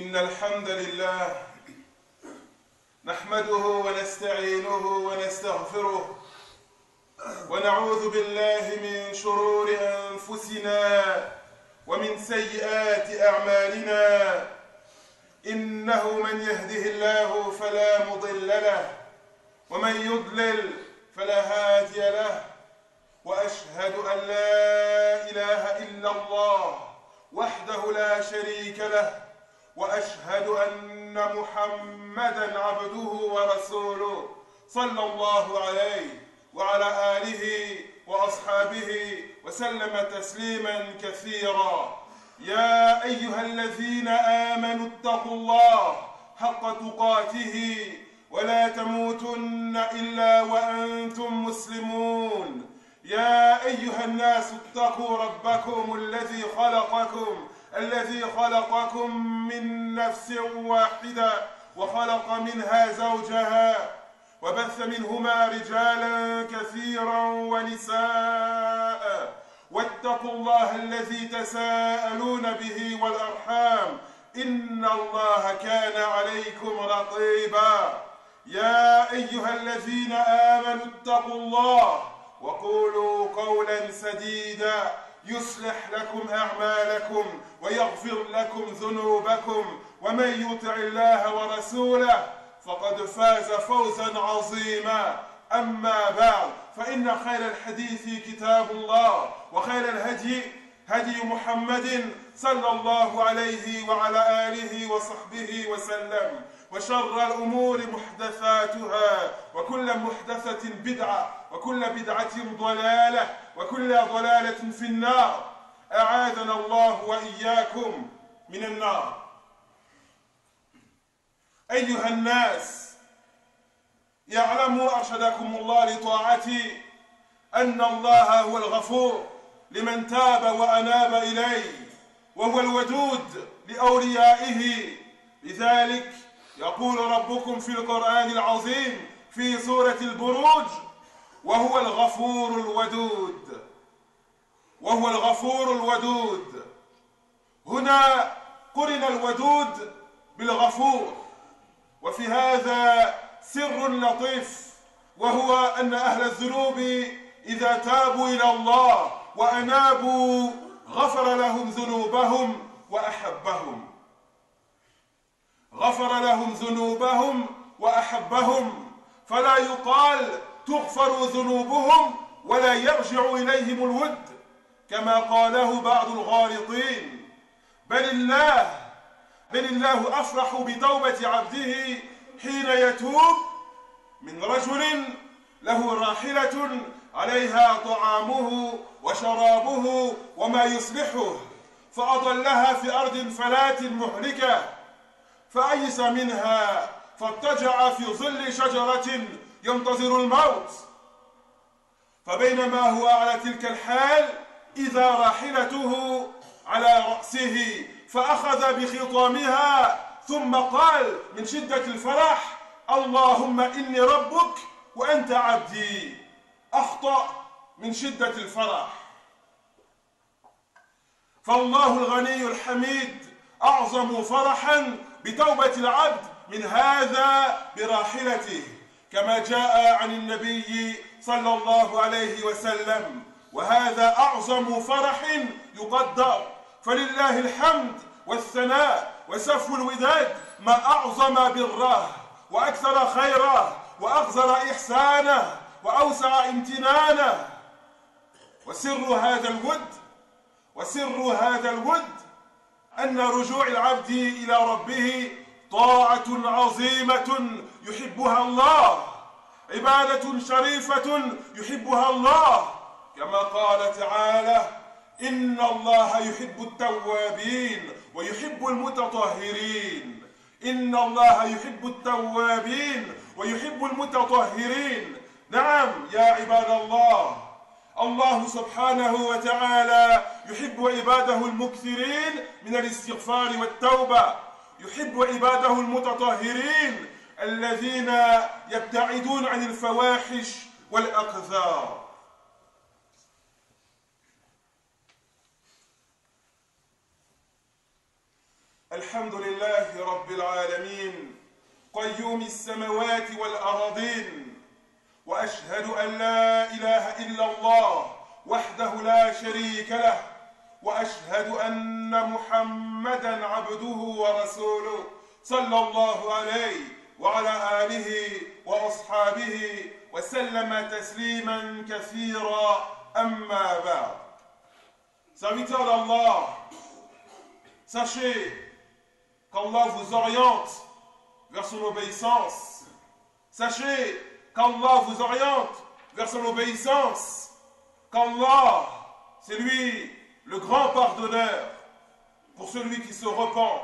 إن الحمد لله نحمده ونستعينه ونستغفره ونعوذ بالله من شرور أنفسنا ومن سيئات أعمالنا. إنه من يهده الله فلا مضل له ومن يضلل فلا هادي له، وأشهد أن لا إله إلا الله وحده لا شريك له، وأشهد أن محمدًا عبده ورسوله صلى الله عليه وعلى آله وأصحابه وسلم تسليمًا كثيرًا. يا أيها الذين آمنوا اتقوا الله حق تقاته ولا تموتن إلا وأنتم مسلمون. يا أيها الناس اتقوا ربكم الذي خلقكم من نفس واحدة وخلق منها زوجها وبث منهما رجالا كثيرا ونساء، واتقوا الله الذي تساءلون به والأرحام إن الله كان عليكم رقيبا. يا أيها الذين آمنوا اتقوا الله وقولوا قولا سديدا يصلح لكم أعمالكم ويغفر لكم ذنوبكم، ومن يطع الله ورسوله فقد فاز فوزا عظيما. أما بعد، فإن خير الحديث كتاب الله، وخير الهدي هدي محمد صلى الله عليه وعلى آله وصحبه وسلم، وشر الأمور محدثاتها، وكل محدثة بدعة، وكل بدعة ضلالة، وكل ضلالة في النار. أعاذنا الله وإياكم من النار. أيها الناس، يعلموا أرشدكم الله لطاعتي أن الله هو الغفور لمن تاب وأناب إليه، وهو الودود لأوليائه. لذلك يقول ربكم في القرآن العظيم في سورة البروج: وهو الغفور الودود. وهو الغفور الودود. هنا قرن الودود بالغفور، وفي هذا سر لطيف، وهو أن أهل الذنوب إذا تابوا إلى الله وأنابوا غفر لهم ذنوبهم وأحبهم. غفر لهم ذنوبهم وأحبهم، فلا يقال تغفر ذنوبهم ولا يرجع إليهم الود كما قاله بعض الغالطين، بل الله أفرح بتوبة عبده حين يتوب من رجل له راحلة عليها طعامه وشرابه وما يصلحه، فأضلها في أرض فلات مهلكة، فأيس منها فاضطجع في ظل شجرة ينتظر الموت، فبينما هو على تلك الحال إذا راحلته على رأسه، فأخذ بخطامها ثم قال من شدة الفرح: اللهم إني ربك وأنت عبدي. أخطأ من شدة الفرح. فالله الغني الحميد أعظم فرحا بتوبة العبد من هذا براحلته، كما جاء عن النبي صلى الله عليه وسلم، وهذا أعظم فرح يقدر. فلله الحمد والثناء وسفو الوداد ما أعظم بره وأكثر خيره وأغزر إحسانه وأوسع امتنانه. وسر هذا الود أن رجوع العبد إلى ربه طاعة عظيمة يحبها الله، عبادة شريفة يحبها الله، كما قال تعالى: إن الله يحب التوابين ويحب المتطهرين. إن الله يحب التوابين ويحب المتطهرين. نعم يا عباد الله، الله سبحانه وتعالى يحب عباده المكثرين من الاستغفار والتوبة، يحب عباده المتطهرين الذين يبتعدون عن الفواحش والأقذار. الحمد لله رب العالمين قيوم السماوات والأراضين وأشهد أن لا إله إلا الله وحده لا شريك له وأشهد أن محمدا عبده ورسوله صلى الله عليه وعلى آله وأصحابه وسلم تسليما كثيرا أما بعد. Serviteurs d'Allah, sachez qu'Allah vous oriente vers son obéissance. Sachez qu'Allah vous oriente vers son obéissance. Qu'Allah, c'est lui le grand pardonneur pour celui qui se repent,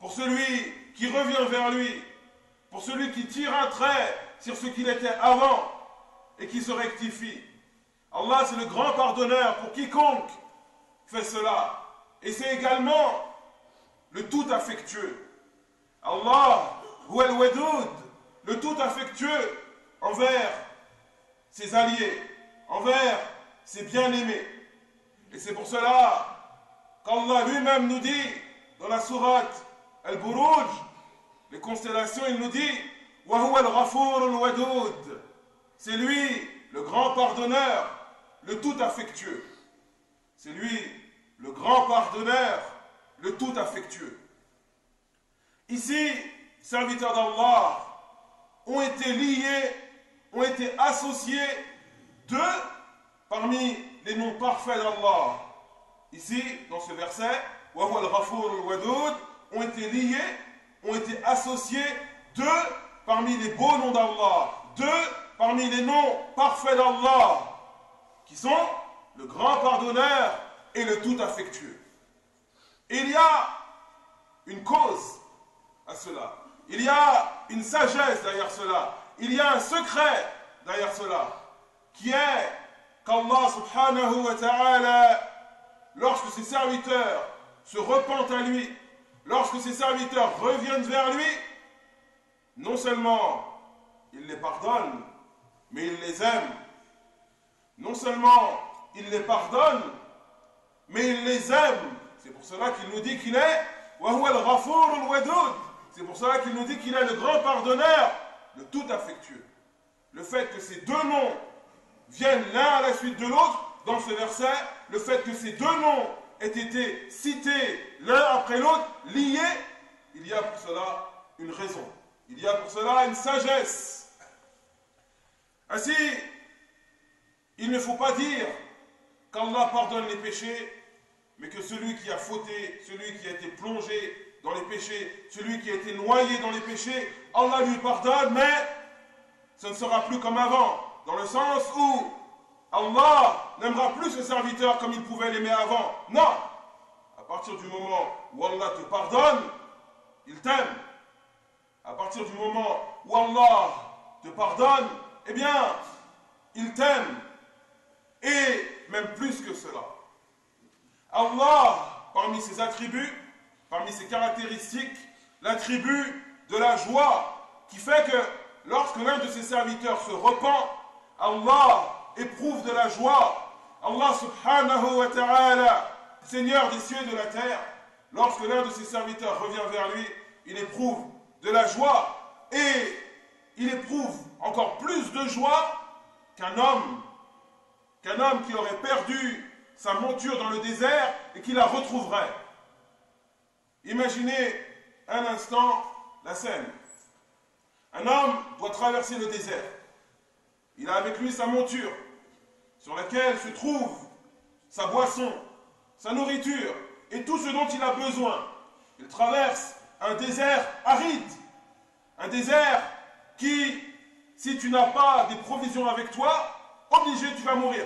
pour celui qui revient vers lui, pour celui qui tire un trait sur ce qu'il était avant et qui se rectifie. Allah, c'est le grand pardonneur pour quiconque fait cela. Et c'est également le tout affectueux. Allah, huwa al-wadoud, le tout affectueux envers ses alliés, envers ses bien-aimés. Et c'est pour cela qu'Allah lui-même nous dit dans la sourate Al-Buruj, les constellations, il nous dit wa huwa al-Ghafour al-Wadoud. C'est lui le grand pardonneur, le tout affectueux. C'est lui le grand pardonneur, le tout affectueux. Ici, serviteurs d'Allah ont été liés, ont été associés deux parmi les noms parfaits d'Allah. Ici, dans ce verset, wa huwa al-Ghafour al-Wadoud, ont été liés, ont été associés deux parmi les beaux noms d'Allah, deux parmi les noms parfaits d'Allah, qui sont le grand pardonneur et le tout affectueux. Et il y a une cause à cela. Il y a une sagesse derrière cela. Il y a un secret derrière cela, qui est qu'Allah subhanahu wa ta'ala, lorsque ses serviteurs se repentent à lui, lorsque ses serviteurs reviennent vers lui, non seulement il les pardonne, mais il les aime. Non seulement il les pardonne, mais il les aime. C'est pour cela qu'il nous dit qu'il est wa huwa al-Ghafour al-Wadoud. C'est pour cela qu'il nous dit qu'il est le grand pardonneur, le tout affectueux. Le fait que ces deux noms viennent l'un à la suite de l'autre dans ce verset, le fait que ces deux noms aient été cités l'un après l'autre, liés, il y a pour cela une raison. Il y a pour cela une sagesse. Ainsi, il ne faut pas dire qu'Allah pardonne les péchés, mais que celui qui a fauté, celui qui a été plongé dans les péchés, celui qui a été noyé dans les péchés, Allah lui pardonne, mais ce ne sera plus comme avant, dans le sens où Allah n'aimera plus ses serviteurs comme il pouvait l'aimer avant. Non! À partir du moment où Allah te pardonne, il t'aime. À partir du moment où Allah te pardonne, eh bien, il t'aime. Et même plus que cela. Allah, parmi ses attributs, parmi ses caractéristiques, l'attribut de la joie, qui fait que lorsque l'un de ses serviteurs se repent, Allah éprouve de la joie. Allah subhanahu wa ta'ala, Seigneur des cieux et de la terre, lorsque l'un de ses serviteurs revient vers lui, il éprouve de la joie. Et il éprouve encore plus de joie qu'un homme qui aurait perdu sa monture dans le désert et qui la retrouverait. Imaginez un instant la scène. Un homme doit traverser le désert. Il a avec lui sa monture, sur laquelle se trouve sa boisson, sa nourriture et tout ce dont il a besoin. Il traverse un désert aride, un désert qui, si tu n'as pas des provisions avec toi, obligé tu vas mourir.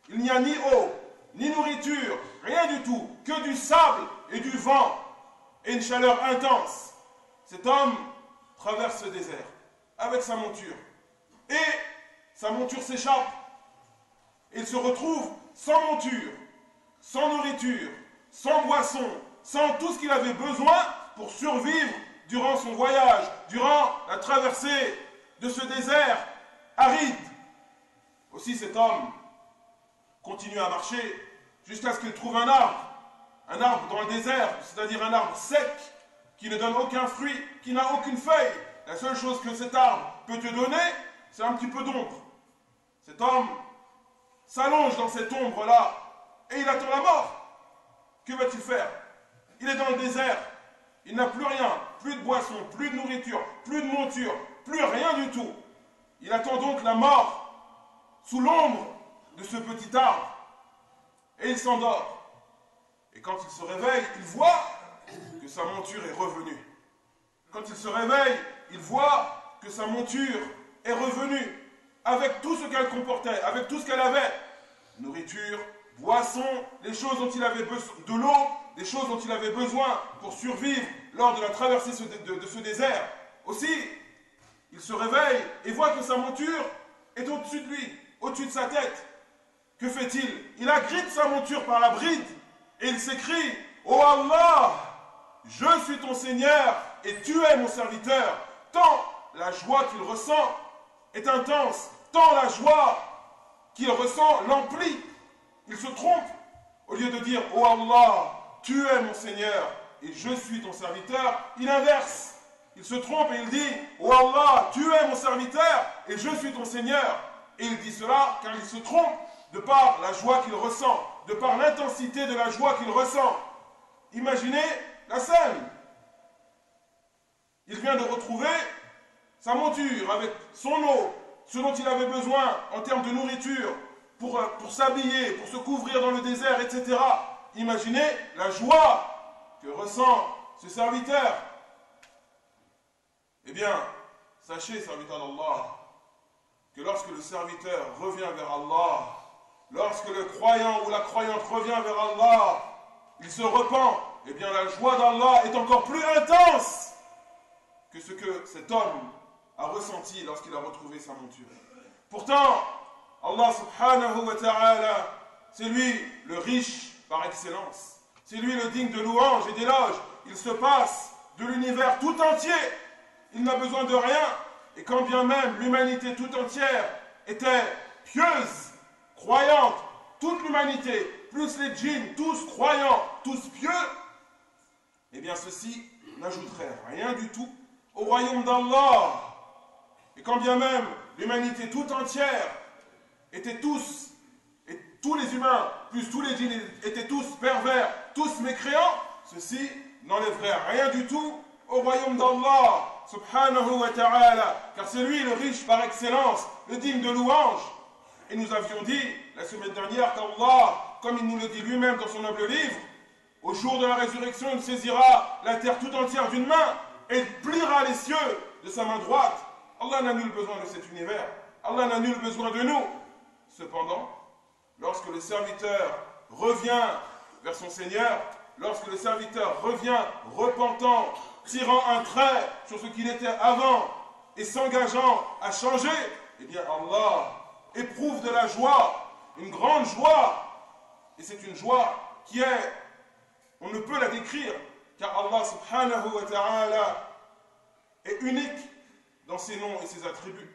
Il n'y a ni eau, ni nourriture, rien du tout, que du sable et du vent et une chaleur intense. Cet homme traverse ce désert avec sa monture. Et sa monture s'échappe. Il se retrouve sans monture, sans nourriture, sans boisson, sans tout ce qu'il avait besoin pour survivre durant son voyage, durant la traversée de ce désert aride. Aussi cet homme continue à marcher jusqu'à ce qu'il trouve un un arbre dans le désert, c'est-à-dire un arbre sec, qui ne donne aucun fruit, qui n'a aucune feuille. La seule chose que cet arbre peut te donner, c'est un petit peu d'ombre. Cet homme s'allonge dans cette ombre-là et il attend la mort. Que va-t-il faire? Il est dans le désert, il n'a plus rien, plus de boisson, plus de nourriture, plus de monture, plus rien du tout. Il attend donc la mort sous l'ombre de ce petit arbre et il s'endort. Et quand il se réveille, il voit que sa monture est revenue. Quand il se réveille, il voit que sa monture est revenue avec tout ce qu'elle comportait, avec tout ce qu'elle avait. Nourriture, boisson, les choses dont il avait besoin, de l'eau, des choses dont il avait besoin pour survivre lors de la traversée de ce désert. Aussi, il se réveille et voit que sa monture est au-dessus de lui, au-dessus de sa tête. Que fait-il? Il agrippe sa monture par la bride et il s'écrie: « Oh Allah, je suis ton Seigneur et tu es mon serviteur. » Tant la joie qu'il ressent est intense, tant la joie qu'il ressent l'emplit. Il se trompe. Au lieu de dire « Oh Allah, tu es mon Seigneur et je suis ton serviteur », il inverse. Il se trompe et il dit « Oh Allah, tu es mon serviteur et je suis ton Seigneur ». Et il dit cela car il se trompe de par la joie qu'il ressent, de par l'intensité de la joie qu'il ressent. Imaginez la scène. Il vient de retrouver sa monture avec son eau, ce dont il avait besoin en termes de nourriture, pour s'habiller, pour se couvrir dans le désert, etc. Imaginez la joie que ressent ce serviteur. Eh bien, sachez, serviteur d'Allah, que lorsque le serviteur revient vers Allah, lorsque le croyant ou la croyante revient vers Allah, il se repent, eh bien la joie d'Allah est encore plus intense que ce que cet homme a ressenti lorsqu'il a retrouvé sa monture. Pourtant, Allah subhanahu wa ta'ala, c'est lui le riche par excellence. C'est lui le digne de louange et d'éloge. Il se passe de l'univers tout entier. Il n'a besoin de rien. Et quand bien même l'humanité tout entière était pieuse, croyante, toute l'humanité, plus les djinns, tous croyants, tous pieux, eh bien ceci n'ajouterait rien du tout au royaume d'Allah. Et quand bien même l'humanité tout entière étaient tous, et tous les humains, plus tous les djinns étaient tous pervers, tous mécréants, ceci n'enlèverait rien du tout au royaume d'Allah, subhanahu wa ta'ala, car c'est lui le riche par excellence, le digne de louange. Et nous avions dit la semaine dernière qu'Allah, comme il nous le dit lui-même dans son noble livre, au jour de la résurrection, il saisira la terre tout entière d'une main et il pliera les cieux de sa main droite. Allah n'a nul besoin de cet univers. Allah n'a nul besoin de nous. Cependant, lorsque le serviteur revient vers son Seigneur, lorsque le serviteur revient repentant, tirant un trait sur ce qu'il était avant et s'engageant à changer, eh bien Allah éprouve de la joie, une grande joie. Et c'est une joie qui est, on ne peut la décrire, car Allah subhanahu wa ta'ala est unique dans ses noms et ses attributs.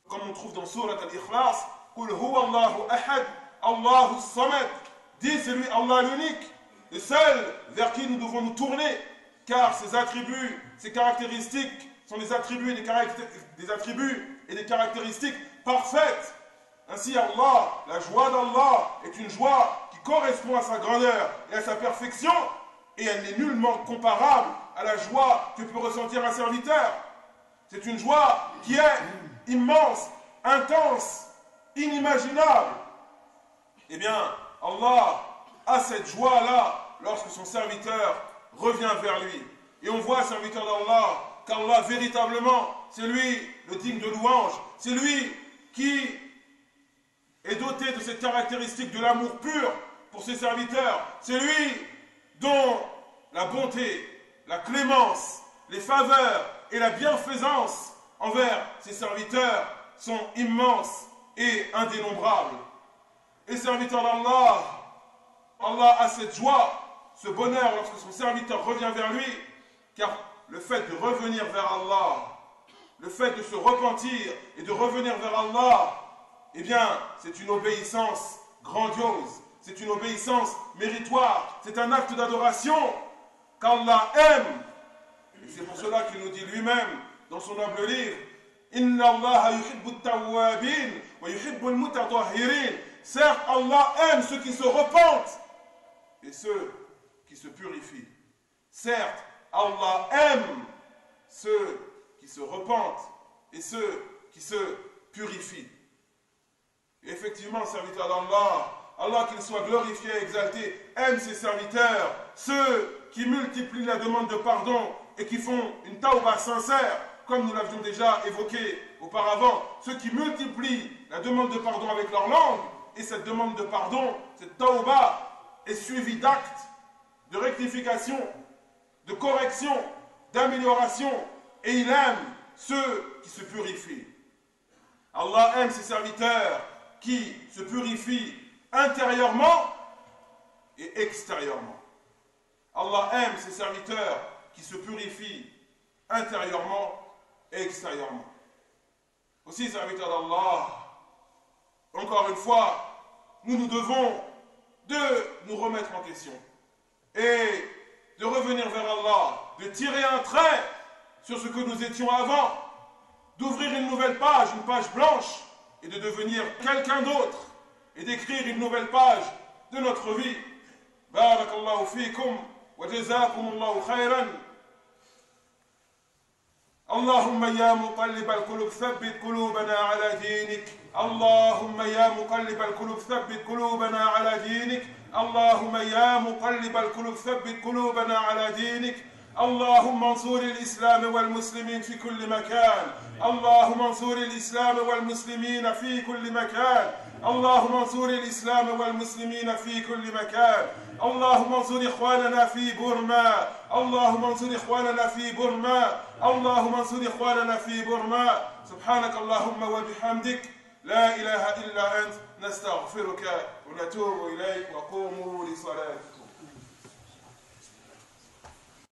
Comme on trouve dans Surat al-Ikhlas, Qul huwa Allahu ahad, Allahu samad. Dis, c'est lui Allah l'unique, le seul vers qui nous devons nous tourner, car ses attributs, ses caractéristiques sont des attributs et des caractéristiques parfaites. Ainsi Allah, la joie d'Allah est une joie qui correspond à sa grandeur et à sa perfection, et elle n'est nullement comparable à la joie que peut ressentir un serviteur. C'est une joie qui est immense, intense, inimaginable. Eh bien, Allah a cette joie-là lorsque son serviteur revient vers lui. Et on voit, serviteur d'Allah, qu'Allah véritablement, c'est lui le digne de louange, c'est lui qui est doté de cette caractéristique de l'amour pur pour ses serviteurs. C'est lui dont la bonté, la clémence, les faveurs et la bienfaisance envers ses serviteurs sont immenses et indénombrables. Et serviteur d'Allah, Allah a cette joie, ce bonheur lorsque son serviteur revient vers lui, car le fait de revenir vers Allah, le fait de se repentir et de revenir vers Allah, eh bien, c'est une obéissance grandiose. c'est une obéissance méritoire, c'est un acte d'adoration qu'Allah aime. Et c'est pour cela qu'il nous dit lui-même dans son noble livre, Inna Allah yuhibbu at-tawwabin wa yuhibbu al-mutatahhirin. Certes, Allah aime ceux qui se repentent et ceux qui se purifient. Certes, Allah aime ceux qui se repentent et ceux qui se purifient. Et effectivement, serviteur d'Allah, Allah qu'il soit glorifié et exalté, aime ses serviteurs, ceux qui multiplient la demande de pardon et qui font une tawbah sincère, comme nous l'avions déjà évoqué auparavant, ceux qui multiplient la demande de pardon avec leur langue, et cette demande de pardon, cette tawbah, est suivie d'actes de rectification, de correction, d'amélioration, et il aime ceux qui se purifient. Allah aime ses serviteurs qui se purifient intérieurement et extérieurement. Allah aime ses serviteurs qui se purifient intérieurement et extérieurement. Aussi, serviteurs d'Allah, encore une fois, nous devons de nous remettre en question et de revenir vers Allah, de tirer un trait sur ce que nous étions avant, d'ouvrir une nouvelle page, une page blanche, et de devenir quelqu'un d'autre, et d'écrire une nouvelle page de notre vie. Barakallahu fikum, wa jazakumullahu khayran. اللهم يا مقلب القلوب ثبت قلوبنا على دينك اللهم يا مقلب القلوب ثبت قلوبنا على دينك اللهم يا مقلب القلوب ثبت قلوبنا على دينك اللهم انصر الإسلام والمسلمين في كل مكان اللهم انصر الإسلام والمسلمين في كل مكان اللهم انصر الإسلام والمسلمين في كل مكان اللهم انصر إخواننا في بورما اللهم انصر إخواننا في بورما اللهم انصر إخواننا في بورما سبحانك اللهم وبحمدك لا إله إلا أنت نستغفرك ونتوب إليك وقوموا لصلاتكم